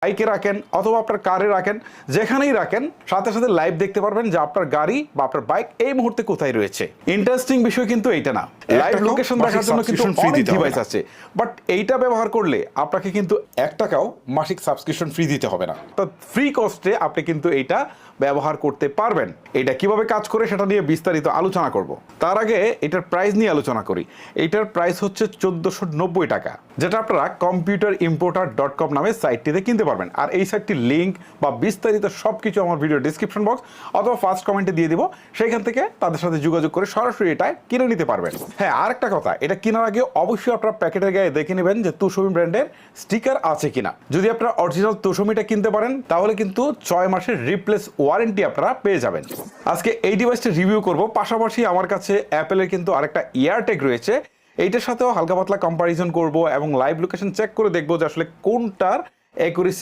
বাইকে রাখেন অথবা আপনার কারে রাখেন, যেখানেই রাখেন সাথে সাথে লাইভ দেখতে পারবেন যে আপনার গাড়ি বা আপনার বাইক এই মুহূর্তে কোথায় রয়েছে। ইন্টারেস্টিং বিষয় কিন্তু এইটা না, লাইভ লোকেশন দেখার জন্য কিন্তু অনেক ডিভাইস আছে, বাট এইটা ব্যবহার করলে আপনাকে কিন্তু 1 টাকাও মাসিক সাবস্ক্রিপশন ফ্রি দিতে হবে না। তো ফ্রি কস্টে আপনি কিন্তু এইটা ব্যবহার করতে পারবেন। এটা কিভাবে কাজ করে সেটা নিয়ে বিস্তারিত আলোচনা করব। তার আগে এটার প্রাইস নিয়ে আলোচনা করি। এইটার প্রাইস হচ্ছে 1490 টাকা, যেটা আপনারা computerimporter.com নামে সাইটটিতে কিনতে পারবেন। আর এই সাইটটির লিঙ্ক বা বিস্তারিত সবকিছু আমার ভিডিও ডিসক্রিপশন বক্স অথবা ফার্স্ট কমেন্টে দিয়ে দিব, সেখান থেকে তাদের সাথে যোগাযোগ করে সরাসরি এটা কিনে নিতে পারবেন। হ্যাঁ, আরেকটা কথা, এটা কেনার আগে অবশ্যই আপনারা প্যাকেটের গায়ে দেখে নেবেন যে তোশমি ব্র্যান্ডের স্টিকার আছে কিনা। যদি আপনারা অরিজিনাল তোশমিটা কিনতে পারেন তাহলে কিন্তু 6 মাসের রিপ্লেস ওয়ারেন্টি আপনারা পেয়ে যাবেন। আজকে এই ডিভাইসটা রিভিউ করব, পাশাপাশি আমার কাছে অ্যাপেলের কিন্তু আরেকটা ইয়ারটেগ রয়েছে, এইটার সাথেও হালকা পাতলা কম্পারিজন করব এবং লাইভ লোকেশন চেক করে দেখবো যে আসলে কোনটার অ্যাকুরেসি